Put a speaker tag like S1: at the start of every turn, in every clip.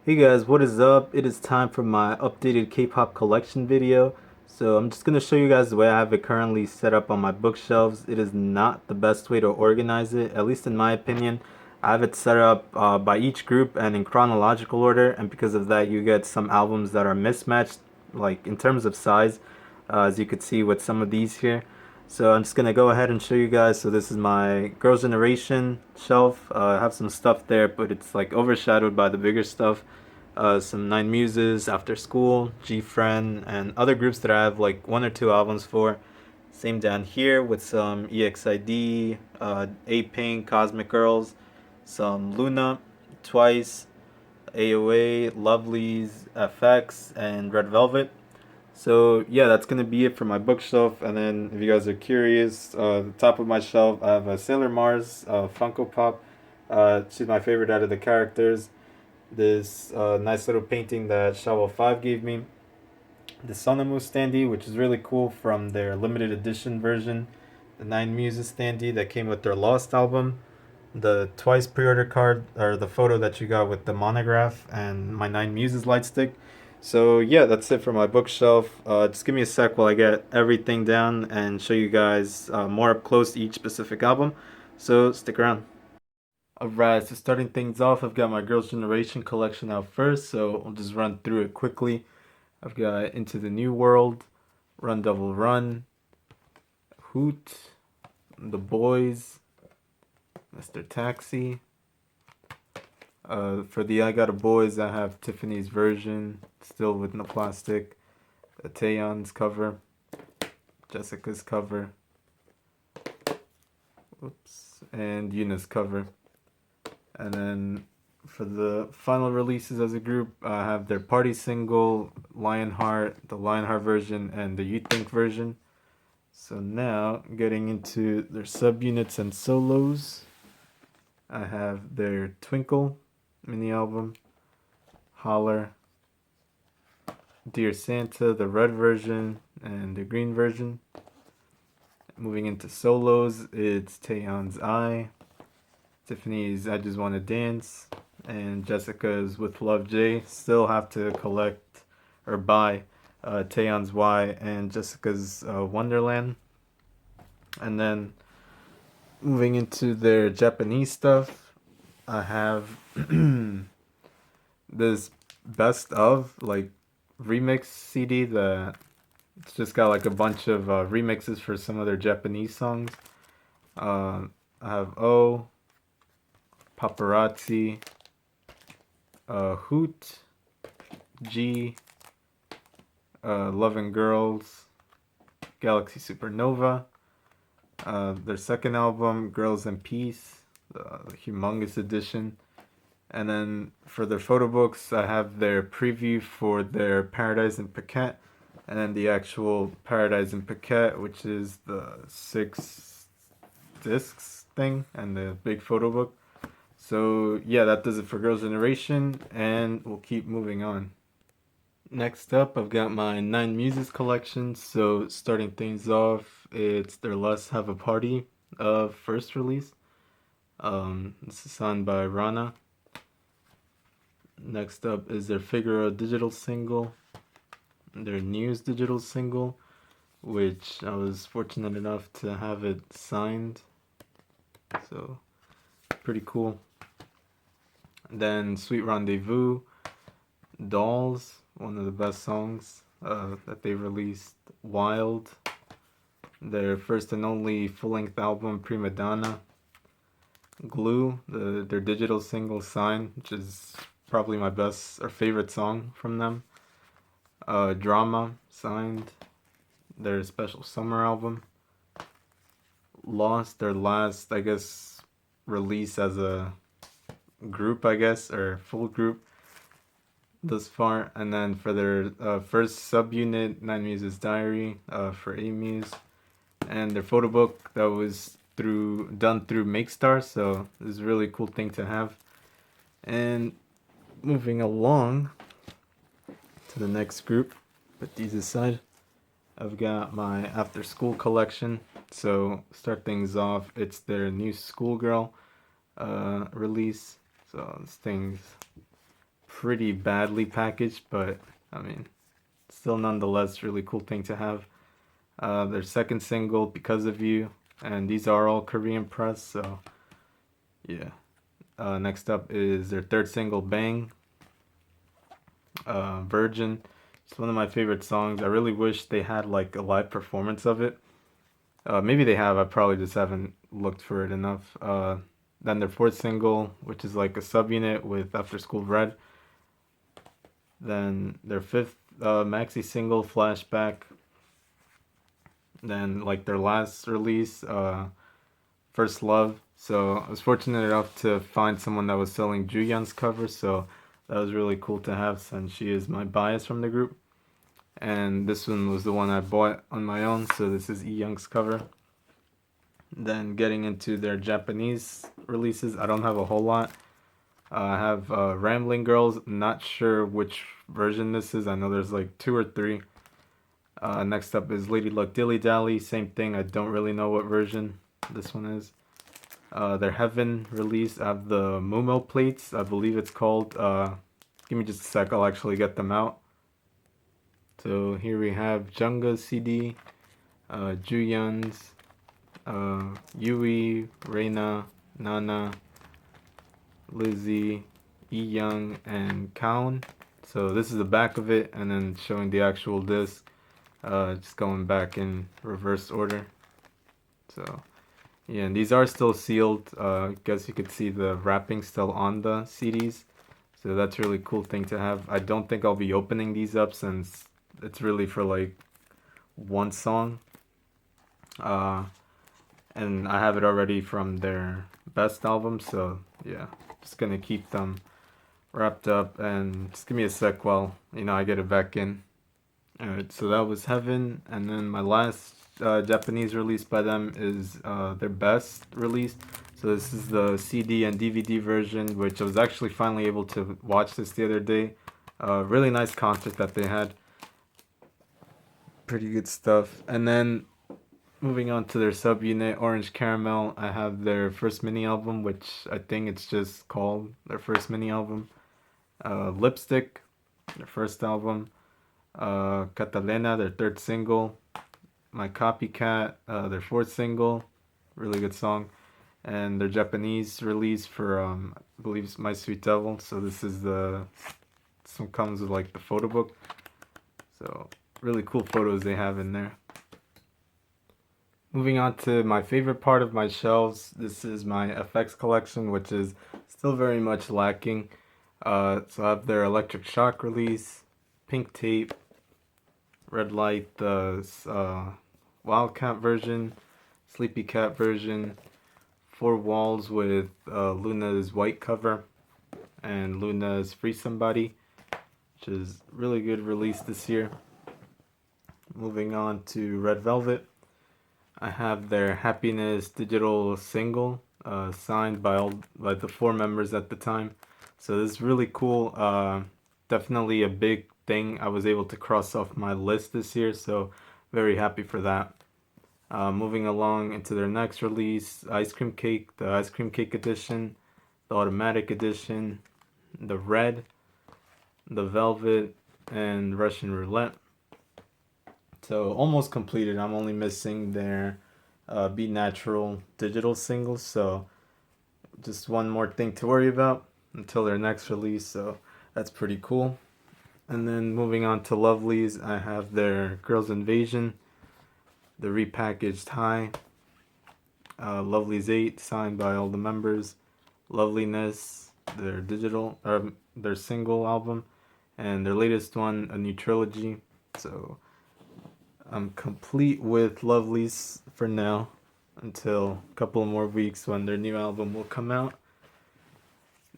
S1: Hey guys, what is up? It is time for my updated K-pop collection video. So I'm just going to show you guys the way I have it currently set up on my bookshelves. It is not the best way to organize it, at least in my opinion. I have it set up by each group and in chronological order, and because of that you get some albums that are mismatched, like in terms of size, as you could see with some of these here. So I'm just gonna go ahead and show you guys. So this is my Girls' Generation shelf. I have some stuff there, but it's like overshadowed by the bigger stuff. Some Nine Muses, After School, G-Friend, and other groups that I have like one or two albums for. Same down here with some EXID, A-Pink, Cosmic Girls, some Luna, Twice, AOA, Lovelies, FX, and Red Velvet. So yeah, that's gonna be it for my bookshelf. And then if you guys are curious, the top of my shelf I have a Sailor Mars Funko Pop. She's my favorite out of the characters. This nice little painting that Shovel 5 gave me. The Sonamu standee, which is really cool from their limited edition version. The Nine Muses standee that came with their Lost album. The Twice pre-order card, or the photo that you got with the monograph, and my Nine Muses light stick. So yeah, that's it for my bookshelf. Just give me a sec while I get everything down and show you guys more up close each specific album. So stick around. Alright, so starting things off, I've got my Girls' Generation collection out first, so I'll just run through it quickly. I've got Into the New World, Run Devil Run, Hoot, The Boys, Mr. Taxi. For the I Got a Boys, I have Tiffany's version, still with no plastic, Taeyon's cover, Jessica's cover, oops, and Yuna's cover. And then for the final releases as a group, I have their party single, Lionheart, the Lionheart version, and the You Think version. So now, getting into their subunits and solos, I have their Twinkle mini album, Holler, Dear Santa, the red version, and the green version. Moving into solos, it's Taeyon's Eye, Tiffany's I Just Wanna Dance, and Jessica's With Love J. Still have to collect or buy Taeyon's Y and Jessica's Wonderland. And then moving into their Japanese stuff, I have this best of like remix CD that it's just got like a bunch of remixes for some of their Japanese songs. I have O, Paparazzi, Hoot, G, Love and Girls, Galaxy Supernova, their second album, Girls and Peace, the humongous edition. And then for their photo books, I have their preview for their Paradise in Phuket, and then the actual Paradise in Phuket, which is the 6 discs thing, and the big photo book. So yeah, that does it for Girls' Generation, and we'll keep moving on. Next up, I've got my Nine Muses collection. So starting things off, it's their Let's Have a Party first release. This is signed by Rana. Next up is their Figaro digital single, their News digital single, which I was fortunate enough to have it signed. So pretty cool. Then Sweet Rendezvous, Dolls, one of the best songs that they released. Wild, their first and only full-length album, Prima Donna. Glue, their digital single, Sign, which is probably my best or favorite song from them. Drama, Signed, their special summer album. Lost, their last, I guess, release as a group, I guess, or full group thus far. And then for their first subunit, Nine Muses Diary for A Muse, and their photo book that was done through MakeStar. So this is a really cool thing to have. And moving along to the next group, put these aside. I've got my After School collection. So start things off, it's their new Schoolgirl release. So this thing's pretty badly packaged, but I mean, still nonetheless really cool thing to have. Their second single, Because of You, and these are all Korean press, so yeah. Next up is their third single, Bang, Virgin. It's one of my favorite songs. I really wish they had like a live performance of it. Maybe they have. I probably just haven't looked for it enough. Then their fourth single, which is like a subunit with After School Red. Then their fifth maxi single, Flashback. Then like their last release, First Love. So I was fortunate enough to find someone that was selling Juyeon's cover, so that was really cool to have since she is my bias from the group. And this one was the one I bought on my own, so this is Young's cover. Then getting into their Japanese releases, I don't have a whole lot. I have Rambling Girls, not sure which version this is. I know there's like 2 or 3. Next up is Lady Luck Dilly Dally, same thing, I don't really know what version this one is. Their Heaven release, I have the Mumo plates, I believe it's called. Give me just a sec, I'll actually get them out. So here we have Jungga's CD, Juyeon's, Yui, Reina, Nana, Lizzie, Young, and Kaon. So this is the back of it, and then showing the actual disc. Just going back in reverse order. So yeah, and these are still sealed. I guess you could see the wrapping still on the CDs. So that's a really cool thing to have. I don't think I'll be opening these up since it's really for like one song. And I have it already from their best album, so yeah, just gonna keep them wrapped up, and just give me a sec while I get it back in. Alright, so that was Heaven, and then my last Japanese release by them is their best release. So this is the CD and DVD version, which I was actually finally able to watch this the other day. Really nice concert that they had. Pretty good stuff. And then moving on to their subunit, Orange Caramel, I have their first mini album, which I think it's just called their first mini album. Lipstick, their first album. Catalina, their third single. My Copycat, their fourth single. Really good song. And their Japanese release for, I believe it's My Sweet Devil. So this one comes with like the photo book. So really cool photos they have in there. Moving on to my favorite part of my shelves, this is my FX collection, which is still very much lacking. So I have their Electric Shock release, Pink Tape, Red Light, the Wildcat version, Sleepy Cat version, Four Walls with Luna's white cover, and Luna's Free Somebody, which is really good release this year. Moving on to Red Velvet, I have their Happiness digital single, signed by the 4 members at the time. So this is really cool. Definitely a big thing I was able to cross off my list this year, so very happy for that. Moving along into their next release, Ice Cream Cake, the Ice Cream Cake edition, the Automatic edition, the Red, the Velvet, and Russian Roulette. So almost completed. I'm only missing their Be Natural digital singles, so just one more thing to worry about until their next release, so that's pretty cool. And then moving on to Lovelies, I have their Girls Invasion, the repackaged High, Lovelies 8, signed by all the members, Loveliness, their their single album, and their latest one, a new trilogy. So I'm complete with Lovelies for now until a couple more weeks when their new album will come out.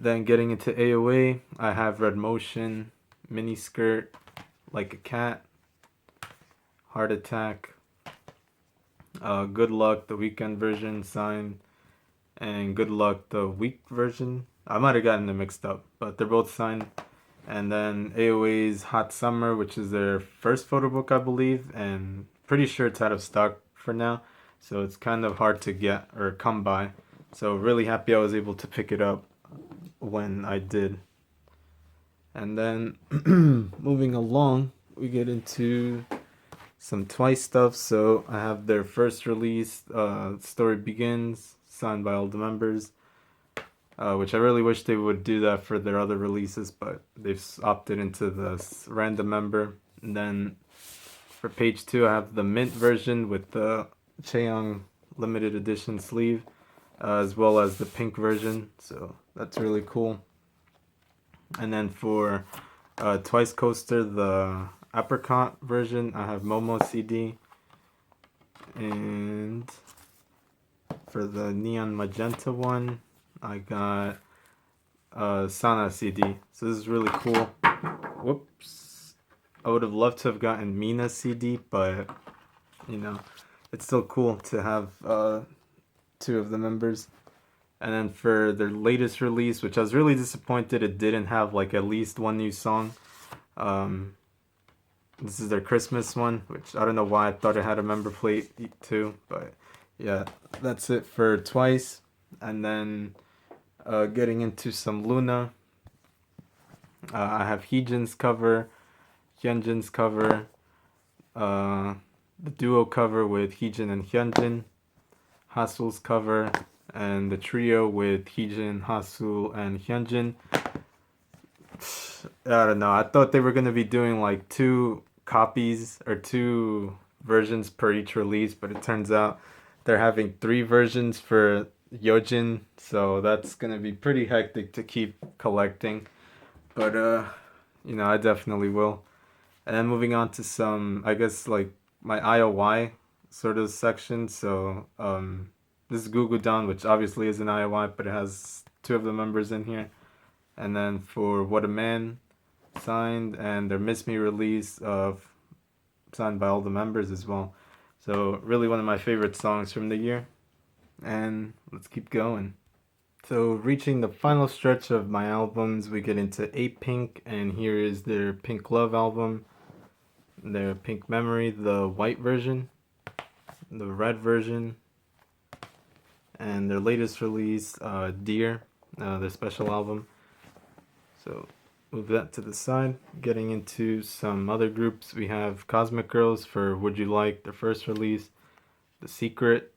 S1: Then getting into AOA, I have Red Motion, Mini Skirt, Like a Cat, Heart Attack, Good Luck, the weekend version signed, and Good Luck, the week version. I might have gotten them mixed up, but they're both signed. And then AOA's Hot Summer, which is their first photo book, I believe, and pretty sure it's out of stock for now, so it's kind of hard to get or come by. So really happy I was able to pick it up when I did. And then moving along, we get into some Twice stuff. So I have their first release, Story Begins, signed by all the members, which I really wish they would do that for their other releases, but they've opted into the random member. And then for page 2, I have the mint version with the Chaeyoung limited edition sleeve, as well as the pink version, so that's really cool. And then for Twice Coaster, the apricot version, I have Momo CD. And for the neon magenta one, I got Sana CD. So this is really cool. Whoops. I would have loved to have gotten Mina CD, but you know, it's still cool to have 2 of the members. And then for their latest release, which I was really disappointed it didn't have like at least one new song. This is their Christmas one, which I don't know why I thought it had a member plate too, but yeah, that's it for Twice. And then getting into some Luna, I have Heejin's cover, Hyunjin's cover, the duo cover with Heejin and Hyunjin, Hasul's cover, and the trio with Heejin, Hasul, and Hyunjin. I don't know. I thought they were going to be doing like 2 copies or 2 versions per each release, but it turns out they're having 3 versions for Yojin, so that's going to be pretty hectic to keep collecting. But, you know, I definitely will. And then moving on to some, I guess, like my IOY sort of section. So, this is Gugudan, which obviously is an IOI, but it has 2 of the members in here. And then for What a Man, signed, and their Miss Me release of signed by all the members as well. So really one of my favorite songs from the year. And let's keep going. So reaching the final stretch of my albums, we get into 8 Pink, and here is their Pink Love album, their Pink Memory, the white version, the red version, and their latest release, Dear, their special album. So move that to the side. Getting into some other groups, we have Cosmic Girls for Would You Like, their first release, The Secret,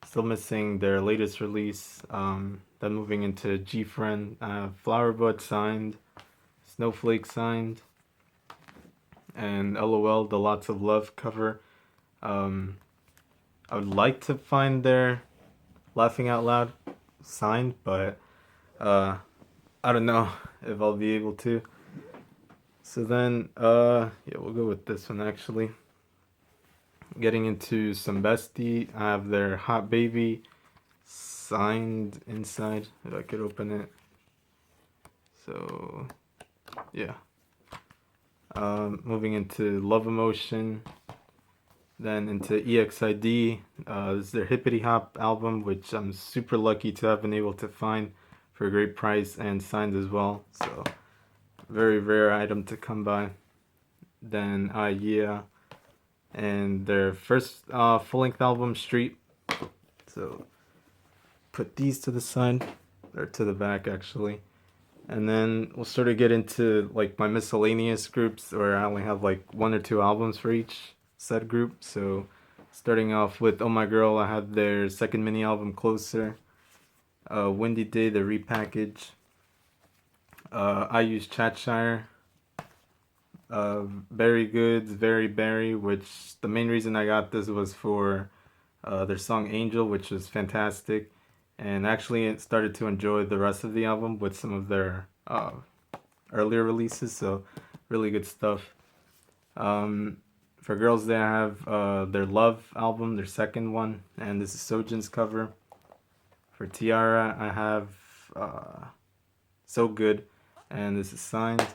S1: still missing their latest release. Then moving into G-Friend, Flower Bud signed, Snowflake signed, and LOL, the Lots of Love cover. I would like to find their Laughing Out Loud signed, but I don't know if I'll be able to. So then, yeah, we'll go with this one actually. Getting into some Bestie, I have their Hot Baby signed inside, if I could open it. So, yeah. Moving into Love Emotion, then into EXID. This is their Hippity Hop album, which I'm super lucky to have been able to find for a great price and signed as well. So, very rare item to come by. Then, yeah, and their first full-length album, Street. So, put these to the side, or to the back actually. And then we'll sort of get into like my miscellaneous groups, where I only have like 1 or 2 albums for each said group. So starting off with Oh My Girl, I had their second mini album, Closer. Windy Day, the repackage. I use Chatshire. Very Goods, Very Berry, which the main reason I got this was for their song Angel, which was fantastic. And actually started to enjoy the rest of the album with some of their earlier releases, so really good stuff. For girls, they have their Love album, their second one, and this is Sojin's cover. For Tiara, I have So Good, and this is signed.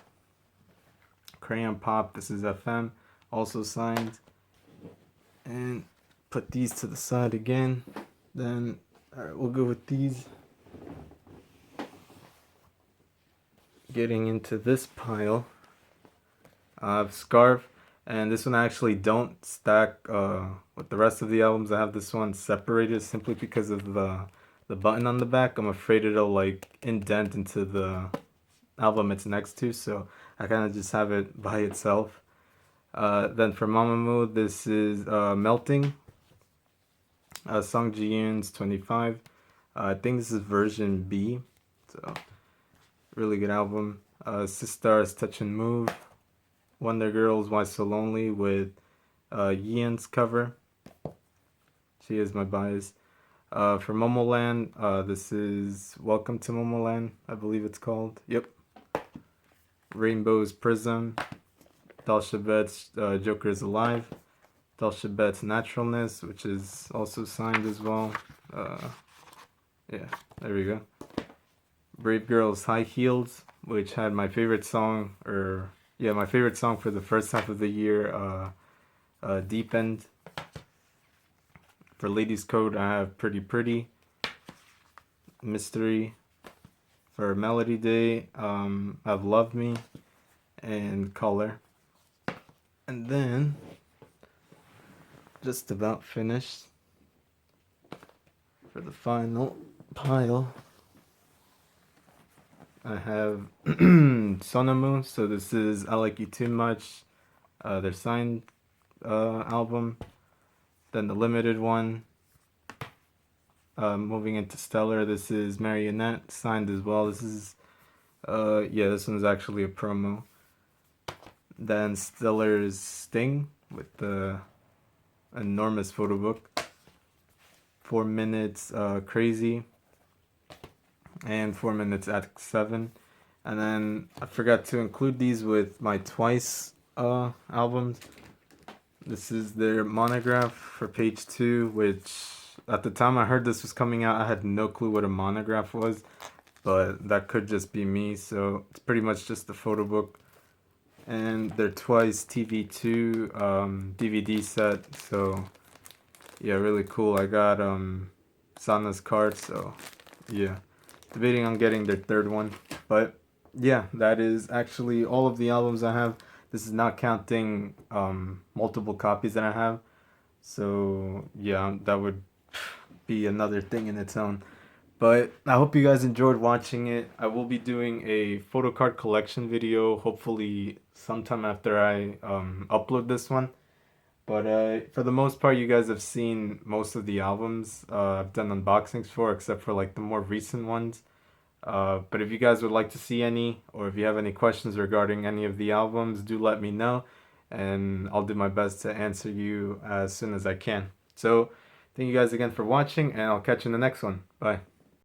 S1: Crayon Pop, this is FM, also signed. And put these to the side again. Then alright, we'll go with these. Getting into this pile, I have Scarf, and this one I actually don't stack with the rest of the albums. I have this one separated simply because of the button on the back. I'm afraid it'll like indent into the album it's next to, so I kind of just have it by itself. Then for Mamamoo, this is Melting, Song Ji-yoon's 25. I think this is version B, so really good album. Sistar's Touch and Move, Wonder Girls Why So Lonely with Yeon's cover. She is my bias. For Momoland, this is Welcome to Momoland, I believe it's called. Yep. Rainbow's Prism, Dalshabet's Joker is Alive, Dalshabet's Naturalness, which is also signed as well. Yeah, there we go. Brave Girl's High Heels, which had my favorite song, my favorite song for the first half of the year, Deep End. For Ladies Code, I have Pretty Pretty, Mystery. For Melody Day, I have Love Me and Color. And then, just about finished for the final pile, I have Sonamu. So this is I Like You Too Much, their signed album. Then the limited one, moving into Stellar, this is Marionette, signed as well. This is, this one's actually a promo. Then Stellar's Sting with the enormous photo book. 4 Minutes Crazy. And 4 Minutes Act 7. And then I forgot to include these with my Twice albums. This is their monograph for page 2, which at the time I heard this was coming out, I had no clue what a monograph was, but that could just be me, so it's pretty much just the photo book. And their Twice TV2 DVD set, so yeah, really cool. I got Sana's card, so yeah, debating on getting their third one, but yeah, that is actually all of the albums I have. This is not counting multiple copies that I have. So yeah, that would be another thing in its own. But I hope you guys enjoyed watching it. I will be doing a photo card collection video, hopefully sometime after I upload this one. But for the most part, you guys have seen most of the albums I've done unboxings for, except for like the more recent ones. But if you guys would like to see any, or if you have any questions regarding any of the albums, do let me know, and I'll do my best to answer you as soon as I can. So, thank you guys again for watching, and I'll catch you in the next one. Bye.